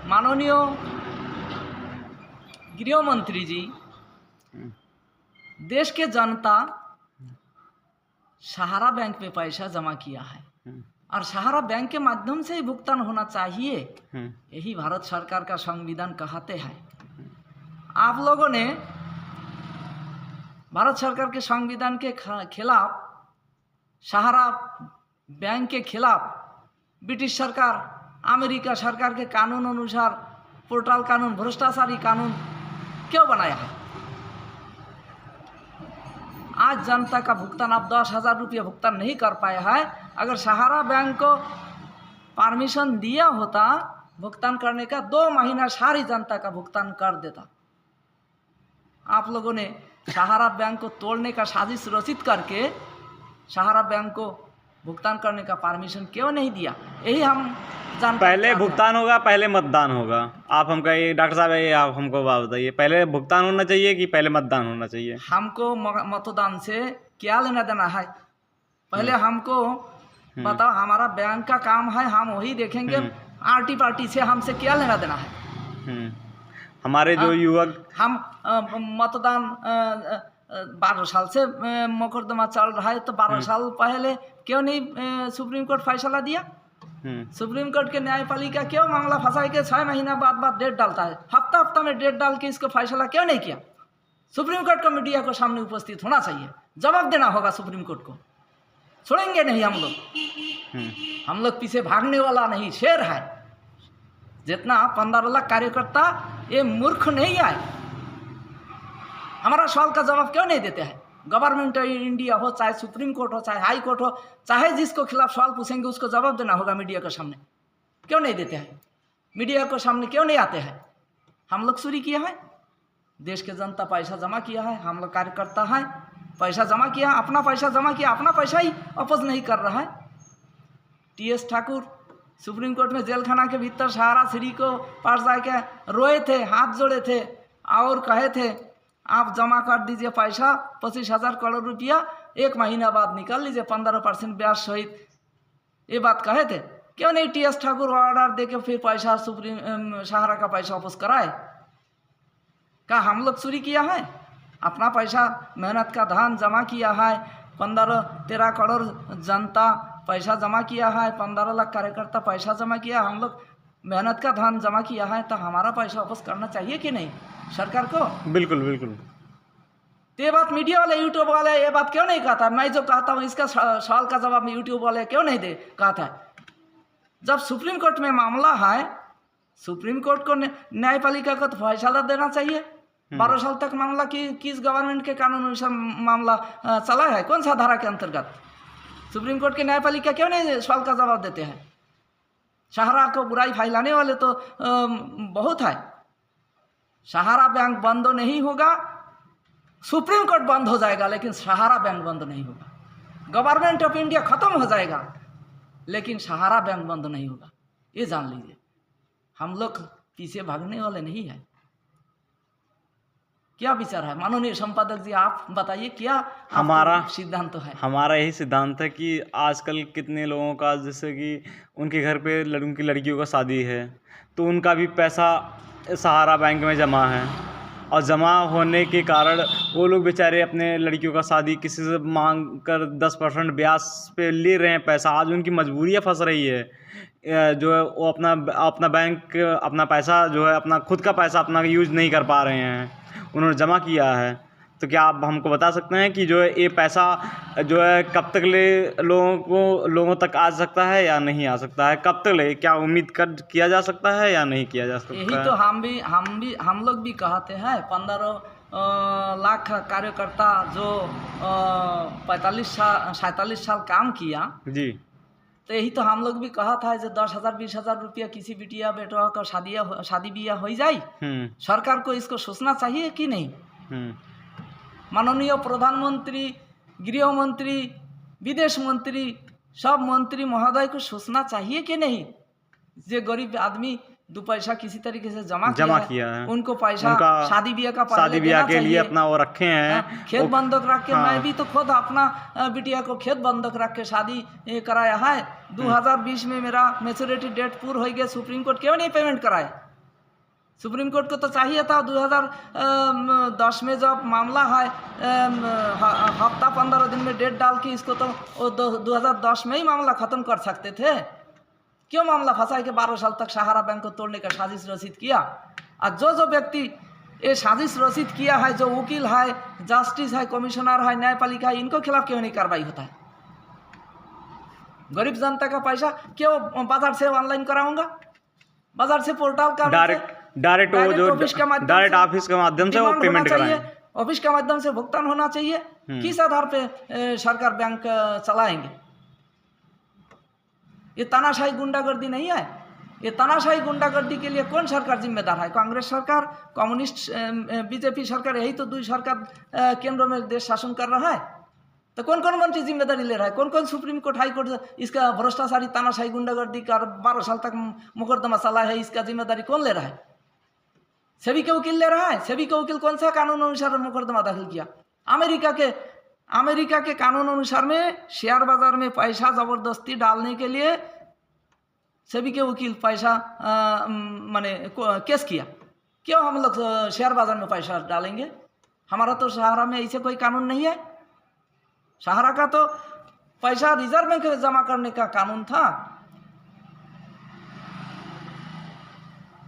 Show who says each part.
Speaker 1: माननीय गृह मंत्री जी, देश के जनता सहारा बैंक में पैसा जमा किया है और सहारा बैंक के माध्यम से ही भुगतान होना चाहिए, यही भारत सरकार का संविधान कहते हैं। आप लोगों ने भारत सरकार के संविधान के खिलाफ, सहारा बैंक के खिलाफ ब्रिटिश सरकार, अमेरिका सरकार के कानून अनुसार पोर्टल कानून, भ्रष्टाचारी कानून क्यों बनाया है? आज जनता का भुगतान आप 10,000 रुपया भुगतान नहीं कर पाया है। अगर सहारा बैंक को परमिशन दिया होता भुगतान करने का, 2 महीना सारी जनता का भुगतान कर देता। आप लोगों ने सहारा बैंक को तोड़ने का साजिश रचित करके सहारा बैंक को भुगतान करने का परमिशन क्यों नहीं दिया? यही हम जानते।
Speaker 2: पहले भुगतान होगा, पहले मतदान होगा। आप हमको ये डॉक्टर साहब, ये आप हमको बात बताइए, पहले भुगतान होना चाहिए कि पहले मतदान होना चाहिए?
Speaker 1: हमको मतदान से क्या लेना देना है? पहले हमको बताओ, हमारा बैंक का काम है, हम वही देखेंगे। आरटी पार्टी से हमसे क्या लेना देना है?
Speaker 2: हमारे जो युवक,
Speaker 1: हम मतदान 12 साल से मुकदमा चल रहा है, तो 12 साल पहले क्यों नहीं सुप्रीम कोर्ट फैसला दिया? सुप्रीम कोर्ट के न्यायपालिका क्यों मामला फंसा के 6 महीना बाद डेट डालता है? हफ्ता हफ्ता में डेट डाल के इसको फैसला क्यों नहीं किया? सुप्रीम कोर्ट को मीडिया को सामने उपस्थित होना चाहिए, जवाब देना होगा सुप्रीम कोर्ट को। छोड़ेंगे नहीं हम लोग। हम लोग पीछे भागने वाला नहीं, शेर है। जितना 15 लाख कार्यकर्ता ये मूर्ख नहीं है। हमारा सवाल का जवाब क्यों नहीं देते हैं? गवर्नमेंट इंडिया हो, चाहे सुप्रीम कोर्ट हो, चाहे हाई कोर्ट हो, चाहे जिसको खिलाफ सवाल पूछेंगे उसको जवाब देना होगा मीडिया के सामने। क्यों नहीं देते हैं? मीडिया को सामने क्यों नहीं आते हैं? हम लोग चोरी किया है, देश के जनता पैसा जमा किया है, हम लोग कार्यकर्ता हैं, पैसा जमा किया, अपना पैसा जमा किया, अपना पैसा ही वापस नहीं कर रहा है। TS ठाकुर सुप्रीम कोर्ट में जेल खाना के भीतर सहारा श्री को पास जाके रोए थे, हाथ जोड़े थे और कहे थे आप जमा कर दीजिए पैसा 25,000 करोड़ रुपया, 1 महीना बाद निकाल लीजिए 15% ब्याज सहित, ये बात कहे थे। क्यों नहीं TS ठाकुर ऑर्डर दे के फिर पैसा सहारा का पैसा वापस कराए? क्या हम लोग चोरी किया है? अपना पैसा, मेहनत का धन जमा किया है, 15-13 करोड़ जनता पैसा जमा किया है, 15 लाख कार्यकर्ता पैसा जमा किया, हम लोग मेहनत का धन जमा किया है, तो हमारा पैसा वापस करना चाहिए कि नहीं सरकार को?
Speaker 2: बिल्कुल बिल्कुल।
Speaker 1: तो ये बात मीडिया वाले, यूट्यूब वाले ये बात क्यों नहीं कहता? मैं जो कहता हूँ इसका सवाल का जवाब यूट्यूब वाले क्यों नहीं दे कहता है? जब सुप्रीम कोर्ट में मामला है, सुप्रीम कोर्ट को न्यायपालिका को तो फैसला देना चाहिए। 12 साल तक मामला किस गवर्नमेंट के कानून अनुसार मामला चला है, कौन सा धारा के अंतर्गत? सुप्रीम कोर्ट के न्यायपालिका क्यों नहीं सवाल का जवाब देते हैं? सहारा को बुराई फैलाने वाले तो बहुत है। सहारा बैंक बंद नहीं होगा, सुप्रीम कोर्ट बंद हो जाएगा, लेकिन सहारा बैंक बंद नहीं होगा। गवर्नमेंट ऑफ इंडिया खत्म हो जाएगा, लेकिन सहारा बैंक बंद नहीं होगा, ये जान लीजिए। हम लोग पीछे भागने वाले नहीं है। क्या विचार है माननीय संपादक जी, आप बताइए क्या
Speaker 2: हमारा
Speaker 1: सिद्धांत है?
Speaker 2: हमारा यही सिद्धांत है कि आजकल कितने लोगों का, जैसे कि उनके घर पे उनकी लड़कियों का शादी है, तो उनका भी पैसा सहारा बैंक में जमा है, और जमा होने के कारण वो लोग बेचारे अपने लड़कियों का शादी किसी से मांग कर 10% ब्याज पे ले रहे हैं पैसा। आज उनकी मजबूरियाँ फंस रही है, जो है वो अपना बैंक, अपना पैसा जो है, अपना खुद का पैसा अपना यूज नहीं कर पा रहे हैं, उन्होंने जमा किया है। तो क्या आप हमको बता सकते हैं कि जो है ये पैसा जो है कब तक लोगों तक आ सकता है या नहीं आ सकता है? कब तक क्या उम्मीद किया जा सकता है या नहीं किया जा सकता है?
Speaker 1: यही तो हम लोग भी कहते हैं। 15 लाख कार्यकर्ता जो 47 साल काम किया
Speaker 2: जी,
Speaker 1: तो यही तो हम लोग भी कहा था जो 10,000 20,000 रुपया किसी बिटिया बेटा का शादी ब्याह हो जाए, सरकार को इसको सोचना चाहिए कि नहीं? माननीय प्रधानमंत्री, गृह मंत्री, विदेश मंत्री, सब मंत्री महोदय को सोचना चाहिए कि नहीं? जो गरीब आदमी दो पैसा किसी तरीके से जमा
Speaker 2: किया है।
Speaker 1: उनको पैसा
Speaker 2: उनका
Speaker 1: शादी ब्याह का पहले
Speaker 2: शादी ब्याह
Speaker 1: देना
Speaker 2: के लिए
Speaker 1: चाहिए।
Speaker 2: अपना वो रखे हैं।
Speaker 1: हाँ, खेत बंधक रख के मैं भी तो खुद अपना बिटिया को खेत बंधक रख के शादी कराया है। 2020 में मेरा मैच्योरिटी डेट पूर्ण हो गया, सुप्रीम कोर्ट क्यों नहीं पेमेंट कराए? सुप्रीम कोर्ट को तो चाहिए था 2010 में जब मामला है हफ्ता 15 दिन में डेट डाल के इसको तो 2010 में ही मामला खत्म कर सकते थे। क्यों मामला फंसा के 12 साल तक सहारा बैंक को तोड़ने का साजिश रचित किया? और जो व्यक्ति ये साजिश रचित किया है, जो वकील है, जस्टिस है, कमिश्नर है, न्यायपालिका है, इनको खिलाफ क्यों नहीं कार्रवाई होता है? गरीब जनता का पैसा क्यों बाजार से ऑनलाइन कराऊंगा? बाजार से पोर्टल का
Speaker 2: डायरेक्ट ऑफिस के माध्यम से वो पेमेंट कराएं।
Speaker 1: ऑफिस के माध्यम से भुगतान होना चाहिए। किस आधार पे सरकार बैंक चलाएंगे? ये तानाशाही गुंडागर्दी नहीं है। ये तानाशाही गुंडागर्दी के लिए कौन सरकार जिम्मेदार है? कांग्रेस सरकार, कम्युनिस्ट बीजेपी सरकार, यही तो दुई सरकार केंद्र में देश शासन कर रहा है। तो कौन कौन मंत्री जिम्मेदारी ले रहा है? कौन कौन सुप्रीम कोर्ट, हाई कोर्ट इसका भ्रष्टाचारी तानाशाही गुंडागर्दी का 12 साल तक मुकदमा चला है, इसका जिम्मेदारी कौन ले रहा है? सेबी के वकील ले रहा है। सेबी के वकील कौन सा कानून अनुसार मुकदमा दाखिल किया? अमेरिका के कानून अनुसार में शेयर बाजार में पैसा जबरदस्ती डालने के लिए सेबी के वकील पैसा माने केस किया। क्यों हम लोग शेयर बाजार में पैसा डालेंगे? हमारा तो सहारा में ऐसे कोई कानून नहीं है। सहारा का तो पैसा रिजर्व बैंक में जमा करने का कानून था।